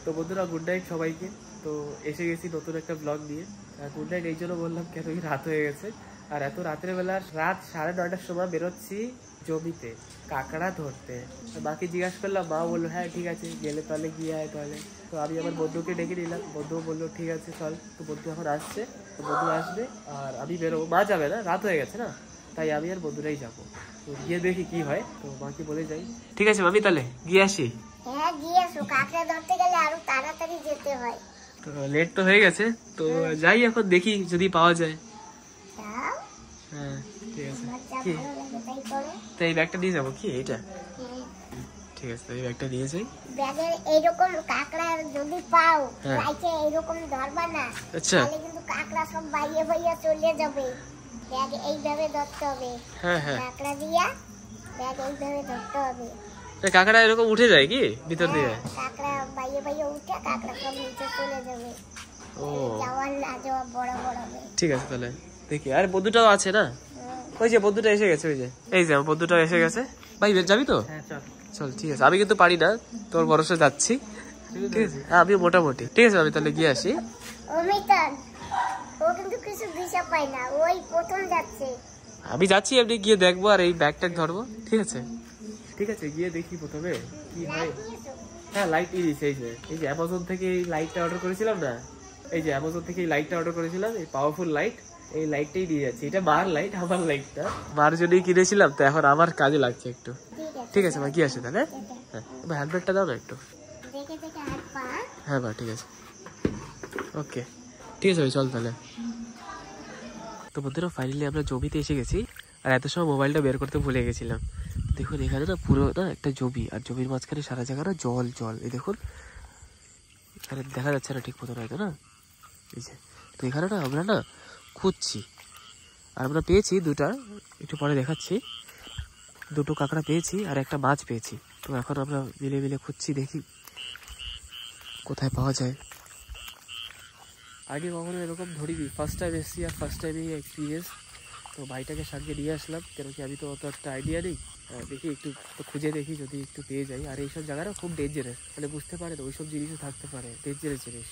তো বন্ধুরা good night সবাইকে। তো এসে গেছি নতুন একটা ব্লগ নিয়ে। গুড নাইট এই জন্য বললাম কেন কি রাত হয়ে গেছে, আর এত রাতের বেলা রাত 9:30টার সময় বেরোচ্ছি জমিতে কাঁকড়া ধরতে। বাকি জিজ্ঞাসা করলাম, মা বললো হ্যাঁ ঠিক আছে গেলে তাহলে গিয়ে আয় তাহলে। তো আমি আমার বন্ধুকে ডেকে নিলাম, বন্ধু বললো ঠিক আছে চল। তো বন্ধু এখন আসছে, তো বন্ধু আসবে আর আমি বেরোবো। মা যাবে না, রাত হয়ে গেছে না, তাই আমি আর বন্ধুরাই যাবো। তো গিয়ে দেখি কি হয়, তো মাকে বলে যাই। ঠিক আছে মামি তাহলে গিয়ে আসি। হ্যাঁ গিয়ে এসো, কাঁকড়া ধরতে গেলে আরো তাড়াতাড়ি যেতে হয়। তো লেট তো হয়ে গেছে, তো যাই এখন দেখি যদি পাওয়া যায়। হ্যাঁ ঠিক আছে। কি তো এই ব্যাগটা নিয়ে যাবো কি এটা? ঠিক আছে এই ব্যাগটা নিয়ে যাই। ব্যাগে এইরকম কাঁকড়া যদি পাও, লাইটে এইরকম ধরবা না, আচ্ছা তাহলে কিন্তু কাঁকড়া সব বাইরে বাইরে চলে যাবে। ব্যাগ এইভাবে ধরতে হবে। হ্যাঁ হ্যাঁ কাঁকড়া দিয়া ব্যাগ এইভাবে ধরতে হবে। কাঁকড়া এরকম উঠে যায় কি ভিতর দিয়ে? কাঁকড়া বাইরে বাইরে উঠে কাঁকড়া সব নিচে চলে যাবে। ও যাওয়ার না যাওয়া বড় বড় হবে। ঠিক আছে তাহলে দেখি। আর বন্ধুটাও আছে না, ওই যে বন্ধুটা এসে গেছে, ওই যে এই যে আমার বন্ধুটাও এসে গেছে। ভাই যাবি তো? চল ঠিক আছে। আমি কিন্তু পারি না, তোর ভরসা যাচ্ছি। ঠিক আছে আমি মোটামুটি ঠিক আছে। আমি তাহলে গিয়ে আসি। ও কিন্তু কিছু দিশা পায় না, ওই প্রথম যাচ্ছে। আমি যাচ্ছি এমনি গিয়ে দেখবো আর এই ব্যাগ ট্যাগ ধরবো। ঠিক আছে ঠিক আছে গিয়ে দেখি প্রথমে কি হয়। হ্যাঁ লাইট দিয়েছে, এই যে অ্যামাজন থেকে এই লাইটটা অর্ডার করেছিলাম না, এই যে অ্যামাজন থেকে এই লাইটটা অর্ডার করেছিলাম, এই পাওয়ারফুল লাইট, এই লাইটটাই দিয়ে যাচ্ছে। এটা মার লাইট, আমার লাইটটা মার জন্যই কিনেছিলাম, তো এখন আমার কাজে লাগছে একটু। ঠিক আছে মা কি আছে তাহলে? হ্যাঁ হ্যান্ডব্যাগটা দাও না একটু। হ্যাঁ মা ঠিক আছে ওকে ঠিক আছে ভাই চল তাহলে। তো বন্ধুরা ফাইনালি আমরা জমিতে এসে গেছি, আর এত সময় মোবাইলটা বের করতে ভুলে গেছিলাম। দেখুন এখানে না পুরো না একটা জমি, আর জমির মাঝখানে সারা জায়গা না জল জল। এই দেখুন এখানে দেখা যাচ্ছে না ঠিক মতো হয়তো না, এই যে। তো এখানে না আমরা না খুঁজছি, আর আমরা পেয়েছি দুটা, একটু পরে দেখাচ্ছি। দুটো কাঁকড়া পেয়েছি আর একটা মাছ পেয়েছি। তো এখন আমরা মিলে মিলে খুঁজছি, দেখি কোথায় পাওয়া যায়। আগে কখনো এরকম ধরিনি, ফার্স্ট টাইম এসেছি আর ফার্স্ট টাইমই এক্সপিরিয়েন্স। তো ভাইটাকে সঙ্গে নিয়ে আসলাম, কেন কি আমি তো অত একটা আইডিয়া নেই। দেখি একটু খুঁজে দেখি যদি একটু পেয়ে যাই। আর এইসব জায়গাটা খুব ডেঞ্জারাস, মানে বুঝতে পারেন ওইসব জিনিসও থাকতে পারে, ডেঞ্জারাস জিনিস।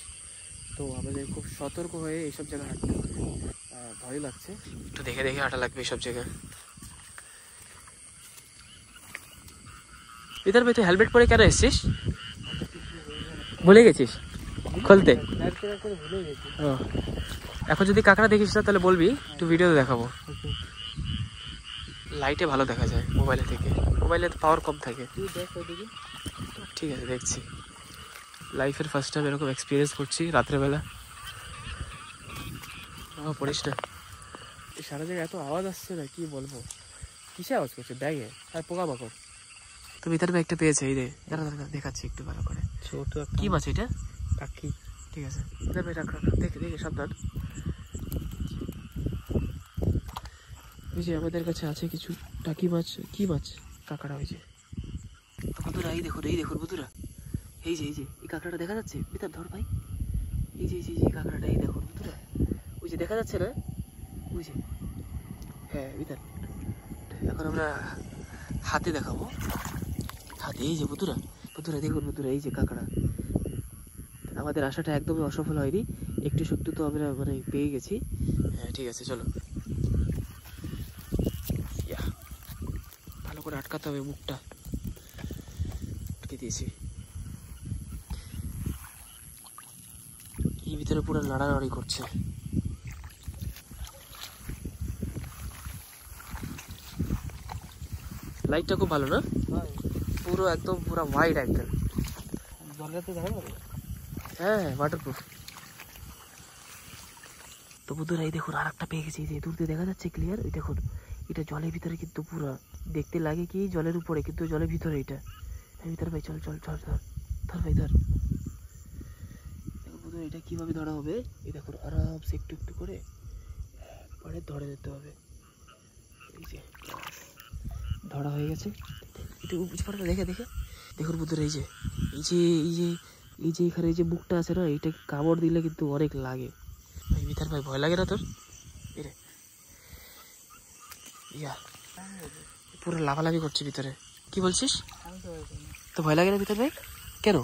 তো আমাদের খুব সতর্ক হয়ে এইসব জায়গায় হাঁটতে হবে। ভয় লাগছে, একটু দেখে দেখে হাঁটা লাগবে এইসব জায়গায়। ইধার ভাই তুই হেলমেট পরে কেন এসছিস? ভুলে গেছিস খুলতে? এখন যদি কাঁকড়া দেখিস না তাহলে বলবি, একটু ভিডিওতে দেখাবো। লাইটে ভালো দেখা যায় মোবাইলে থেকে, মোবাইলে পাওয়ার কম থাকে। ঠিক আছে দেখছি। লাইফের ফার্স্ট টাইম এরকম এক্সপিরিয়েন্স করছি রাত্রেবেলা। পড়িস না, এই সারা জায়গায় এত আওয়াজ আসছে না, কি বলবো। কিসে আওয়াজ করছে? ব্যাগে আর পোকামাকড়। তো ভিতরে ব্যাগটা পেয়েছে, এই রে দাঁড়া দাঁড়া দেখাচ্ছি একটু ভালো করে। ছোট কি মাছ এটা? টাকি। ঠিক আছে দেখে দেখে সাবধান। ওই যে আমাদের কাছে আছে কিছু টাকি মাছ। কি মাছ? কাঁকড়া হয়েছে। তো বন্ধুরা এই দেখুন বন্ধুরা, এই যে এই কাঁকড়াটা দেখা যাচ্ছে। ভিতর ধর ভাই, এই যে কাঁকড়াটা, এই দেখুন বন্ধুরা, ওই যে দেখা যাচ্ছে না, ওই যে, হ্যাঁ ভিতর। এখন আমরা হাতে দেখাবো, হাতে। এই যে বন্ধুরা দেখুন বন্ধুরা, এই যে কাঁকড়া। আমাদের আশাটা একদমই অসফল হয়নি, একটু শক্তি তো আমরা মানে পেয়ে গেছি। হ্যাঁ ঠিক আছে চলো, ভালো করে আটকাতে হবে মুখটা। আটকে দিয়েছি। এই ভিতরে পুরো নাড়ানাড়ি করছে। লাইটটা খুব ভালো না, পুরো একদম পুরো হোয়াইট একদম। হ্যাঁ ওয়াটারপ্রুফ। তো বন্ধুরা এই দেখুন আর একটা পেয়ে গেছি, যে দূর দিয়ে দেখা যাচ্ছে ক্লিয়ার। ওই দেখুন এটা জলের ভিতরে, কিন্তু পুরো দেখতে লাগে কি জলের উপরে, কিন্তু জলের ভিতরে এটা। ভিতরে ভাই চল চল চল ধর ধর ভাই ধর। দেখুন বন্ধুরা এটা কিভাবে ধরা হবে, এই দেখুন আরামসে একটু একটু করে পরে ধরে দিতে হবে। এই যে ধরা হয়ে গেছে, একটু দেখে দেখে দেখুন বন্ধুরা, এই যে এখানে এই যে বুকটা আছে না, এটা কামড় দিলে কিন্তু অনেক লাগে। ভাই ভিতর ভাই ভয় লাগে না তোর? পুরো লাফালাফি করছে ভিতরে। কি বলছিস? তো ভয় লাগে না ভিতর ভাই? কেন?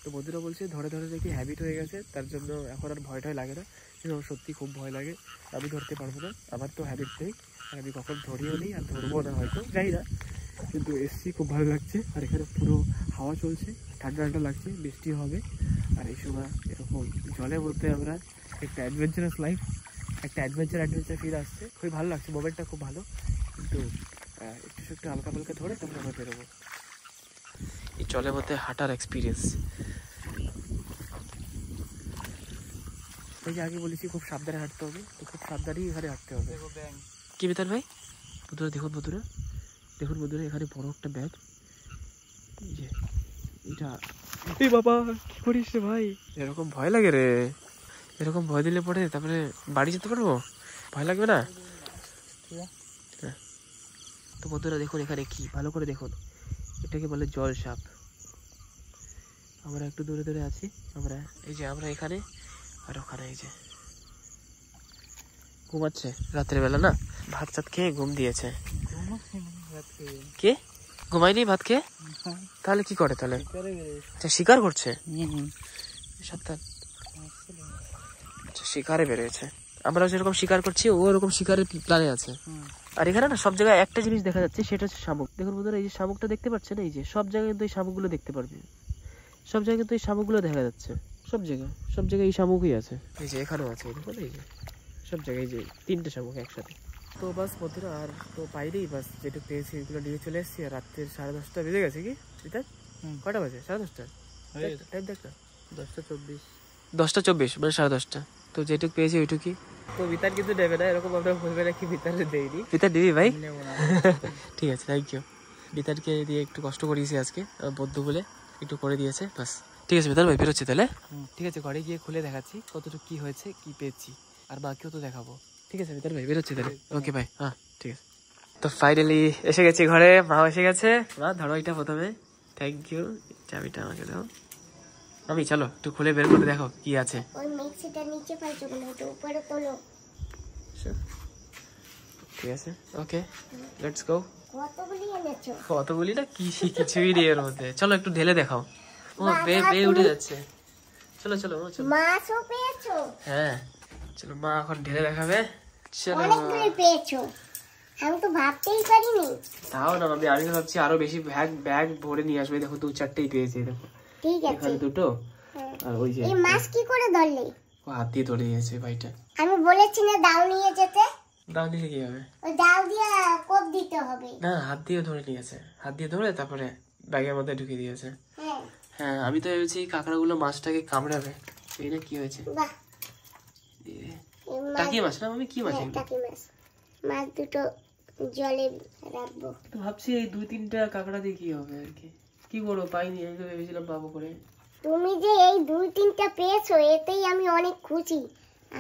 তো বন্ধুরা বলছে ধরে ধরে দেখি হ্যাবিট হয়ে গেছে, তার জন্য এখন আর ভয়টাই লাগে না। কিন্তু আমার সত্যি খুব ভয় লাগে, আমি ধরতে পারবো না, আমার তো হ্যাবিট নেই, আর আমি কখন ধরিও নেই আর ধরবো না হয়তো, যাই না। কিন্তু এসছি খুব ভালো লাগছে, আর এখানে পুরো হাওয়া চলছে, ঠান্ডা ঠান্ডা লাগছে, বৃষ্টি হবে। আর এই সময় এরকম জলের মধ্যে আমরা একটা অ্যাডভেঞ্চারাস লাইফ, একটা অ্যাডভেঞ্চার ফিল আসছে, খুবই ভালো লাগছে, মোমেন্টটা খুব ভালো। কিন্তু একটু হালকা হালকা ধরে তারপরে আমরা বেরোবো। এই জলের মধ্যে হাঁটার এক্সপিরিয়েন্স, ওই যে আগে বলেছি খুব সাবধানে হাঁটতে হবে, তো খুব সাবধানেই এখানে হাঁটতে হবে। কি বেতার ভাই? বন্ধুরা দেখুন, বন্ধুরা এখানে বড় একটা ব্যাগ, এই যে এটা। এই বাবা কি করিস রে ভাই? এরকম ভয় লাগে রে, এরকম ভয় দিলে পরে তারপরে বাড়ি যেতে পারবো? ভয় লাগবে না? তো বন্ধুরা দেখুন এখানে কি, ভালো করে দেখুন, এটাকে বলে জল সাপ। আমরা একটু দূরে দূরে আছি, আমরা এই যে আমরা এখানে, আর ওখানে এই যে ঘুমাচ্ছে রাতের বেলা না, ভাত চাত খেয়ে ঘুম দিয়েছে। কে ঘুমায়নি ভাত খেয়ে? তাহলে কি করে তাহলে? আচ্ছা শিকার করছে, সাবধান। আচ্ছা শিকারে বেরিয়েছে, আমরা যেরকম শিকার করছি ও ওরকম শিকারের প্ল্যানে আছে। আর এখানে না সব জায়গায় একটা জিনিস দেখা যাচ্ছে, সেটা হচ্ছে শামুক। দেখুন বন্ধুরা এই যে শামুকটা দেখতে পাচ্ছেন, এই যে সব জায়গায় কিন্তু এই শামুকগুলো দেখতে পারবে, সব জায়গায় কিন্তু এই শামুকগুলো দেখা যাচ্ছে, সব জায়গায় এই শামুকই আছে। এই যে এখানেও আছে, দেখুন এই যে সব জায়গায় যে 3টে শামুক একসাথে। তো বাস বন্ধুরা আর তো বাইরেই বাস যেটা পেয়েছি এগুলো নিয়ে চলে এসেছি। আর রাত্রের 10:30 বেজে গেছে কি বিতার? কটা বাজে? 10:30 টাইম দেখ না, 10:24 মানে 10:30। তো যেটুক পেয়েছি ওইটুকুই। তো বিতার কিন্তু নেবে না, এরকম আমরা বলবে না কি বিতারে দেয়নি। বিতার দিবি ভাই? ঠিক আছে, থ্যাংক ইউ। বিতারকে দিয়ে একটু কষ্ট করিয়েছি আজকে, বন্ধু বলে একটু করে দিয়েছে বাস। ঠিক আছে বিতার ভাই, বেরোচ্ছি তাহলে। ঠিক আছে, ঘরে গিয়ে খুলে দেখাচ্ছি কতটুকু কি হয়েছে, কি পেয়েছি, আর বাকিও তো দেখাবো। ঠিক আছে বিতার ভাই, বেরোচ্ছি তাহলে। ওকে ভাই, হ্যাঁ ঠিক আছে। তো ফাইনালি এসে গেছি ঘরে, মাও এসে গেছে। মা ধরো এটা প্রথমে, থ্যাংক ইউ। চাবিটা আমাকে দাও। আমি চলো একটু খুলে বের করে দেখো কি আছে। ওই মিক্সিটা নিচে ফেলছো না, তো উপরে তোলো। ঠিক আছে, ওকে লেটস গো। কতগুলি এনেছো? কতগুলি না, কিছুই নেই এর মধ্যে। চলো একটু ঢেলে দেখাও। ও বে উঠে যাচ্ছে। চলো চলো চলো। মাছও পেয়েছো? হ্যাঁ চলো, মা এখন ঢেলে দেখাবে। চলো। অনেকগুলি পেয়েছো, আমি তো ভাবতেই পারিনি। তাও না আমি তো ভাবছি আরো বেশি ব্যাগ ভরে নিয়ে আসবে। দেখো 2-4টেই পেয়েছি, দেখো ঠিক আছে। এখানে 2টো, আর ওই যে এই মাছ কি করে ধরলে? ও হাত দিয়ে ধরে নিয়েছে ভাইটা। আমি বলেছি না দাও নিয়ে যেতে। দাও দিলে কি হবে? ওই দাও দিয়ে কোপ দিতে হবে। না হাত দিয়ে ধরে নিয়েছে, হাত দিয়ে ধরে তারপরে ব্যাগের মধ্যে ঢুকিয়ে দিয়েছে। হ্যাঁ হ্যাঁ, আমি তো ভেবেছি কাঁকড়াগুলো মাছটাকে কামড়াবে। এই না কি হয়েছে? বাহ, টাকি মাছ না আমি? কি মাছ? টাকি মাছ। মাছ দুটো জলে রাখবো। তো ভাবছি এই 2-3টা কাঁকড়া দিয়ে কি হবে আর কি। কি করবো, পাইনি, আমি তো ভেবেছিলাম পাবো করে। তুমি যে এই 2-3টা পেয়েছো এতেই আমি অনেক খুশি।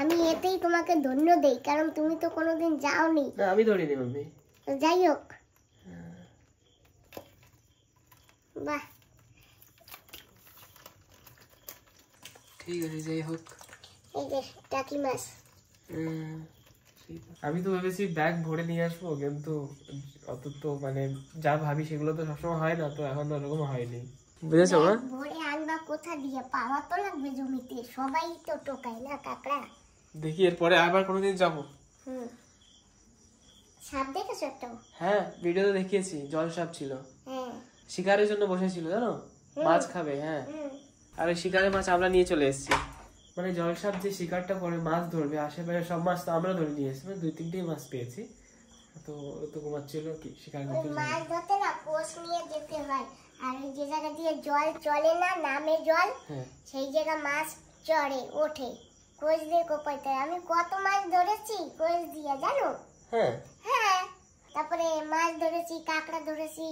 আমি এতেই তোমাকে ধন্য দেই, কারণ তুমি তো কোনোদিন যাওনি। না আমি ধরিনি মাম্মি। যাই হোক, বাহ ঠিক আছে, যাই হোক। এই যে টাকি মাছ। আমি তো ভেবেছি ব্যাগ ভরে নিয়ে আসবো, কিন্তু অত তো মানে যা ভাবি সেগুলো তো সবসময় হয় না, তো এখন ওরকম হয়নি। বুঝেছো মা? ভরে আনবা কোথা দিয়ে? পাওয়া তো লাগবে জমিতে, সবাই তো টোকায় না কাকড়া। দেখি এরপরে আবার কোনোদিন যাবো। সাপ দেখেছো একটা? হ্যাঁ ভিডিওতে দেখিয়েছি, জল সাপ ছিল। হ্যাঁ শিকারের জন্য বসেছিল জানো, মাছ খাবে। হ্যাঁ, আর ওই শিকারের মাছ আমরা নিয়ে চলে এসেছি। মানে জলসাপ যে শিকারটা করে মাছ ধরবে, আশেপাশে সব মাছ তো আমরা ধরে নিয়ে এসেছি। মানে 2-3টেই মাছ পেয়েছি। তো ও তো ঘুমাচ্ছিল কি শিকার করতে। মাছ ধরতে না কোষ নিয়ে যেতে হয়, আর ওই যে জায়গা দিয়ে জল চলে না, নামে জল, সেই জায়গা মাছ চড়ে ওঠে, কোষ দিয়ে কোপাইতে হয়। আমি কত মাছ ধরেছি কোষ দিয়ে জানো? হ্যাঁ হ্যাঁ, তারপরে মাছ ধরেছি, কাঁকড়া ধরেছি,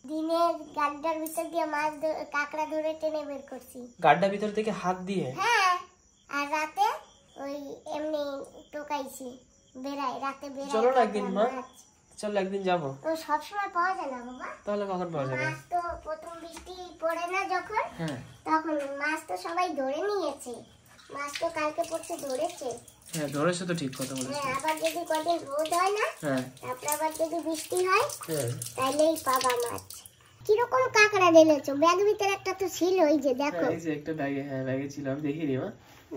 দিনের গাড্ডার ভিতর দিয়ে মাছ কাঁকড়া ধরে টেনে বের করছি। গাড্ডার ভিতর থেকে হাত দিয়ে? হ্যাঁ, আর রাতে ওই এমনি টোকাইছি, বেড়াই রাতে বেড়াই। চলো না একদিন মা, চলো একদিন যাবো। তো সবসময় পাওয়া যায় না বাবা। তাহলে কখন পাওয়া যাবে? মাছ তো প্রথম বৃষ্টি পড়ে না যখন, তখন মাছ তো সবাই ধরে নিয়েছে। মাছ তো কালকে পড়ছে ধরেছে। হ্যাঁ ধরেছে তো, ঠিক কথা বলেছো। হ্যাঁ, আবার যদি কদিন রোদ হয় না, তারপর আবার যদি বৃষ্টি হয়, তাইলেই পাবা মাছ। কিরকম কাঁকড়া ঢেলেছো? ব্যাগ ভিতরে একটা তো ছিল, ওই যে দেখো। এই যে একটা ব্যাগে, হ্যাঁ ব্যাগে ছিল, আমি দেখিনি মা।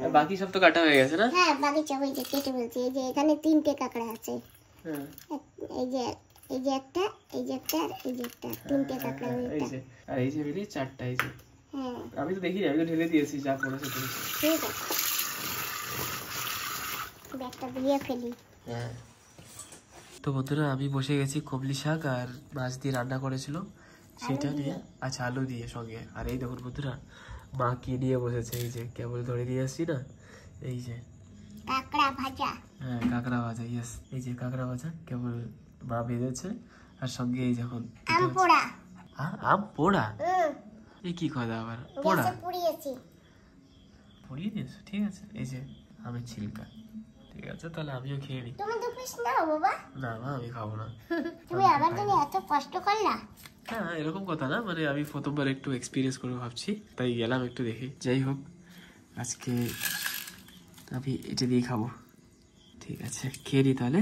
আর বাকি সব তো কাটা হয়ে গেছে না? হ্যাঁ বাকি সব এই যে কেটে ফেলছি। এই যে এখানে 3টে কাঁকড়া আছে। হ্যাঁ এই যে একটা, এই যে একটা, আর এই যে একটা, 3টে কাঁকড়া। এই যে, আর এই যে মিলিয়ে 4টা। এই যে হ্যাঁ আমি তো দেখিনি, আমি তো ঢেলে দিয়েছি যা করেছে তুমি। ঠিক আছে, ব্যাগটা দিয়ে ফেলি। হ্যাঁ। তো বন্ধুরা আমি বসে গেছি, কবলি শাক আর মাছ দিয়ে রান্না করেছিল সেটা নিয়ে, আচ্ছা আলু দিয়ে সঙ্গে। আর এই দেখুন বন্ধুরা মা কি নিয়ে বসেছে, এই যে কেবল ধরে দিয়ে আসছি না, এই যে কাঁকড়া ভাজা। হ্যাঁ কাঁকড়া ভাজা, ইয়েস এই যে কাঁকড়া ভাজা কেবল মা ভেজেছে। আর সঙ্গে এই যখন আম পোড়া। আম পোড়া, এই কি কথা আবার পোড়া? গ্যাসে পুড়িয়েছি। পুড়িয়ে দিয়েছো, ঠিক আছে। এই যে আমের ছিলকা, ঠিক আছে তাহলে আমিও খেয়ে নিই। তুমি 2 পিস নাও বাবা। না মা আমি খাবো না। তুমি আমার জন্য এত কষ্ট করলা। হ্যাঁ এরকম কথা না, মানে আমি প্রথমবার একটু এক্সপিরিয়েন্স করবো ভাবছি, তাই গেলাম একটু দেখি। যাই হোক আজকে আমি এটা দিয়ে খাবো, ঠিক আছে খেয়ে নিই তাহলে।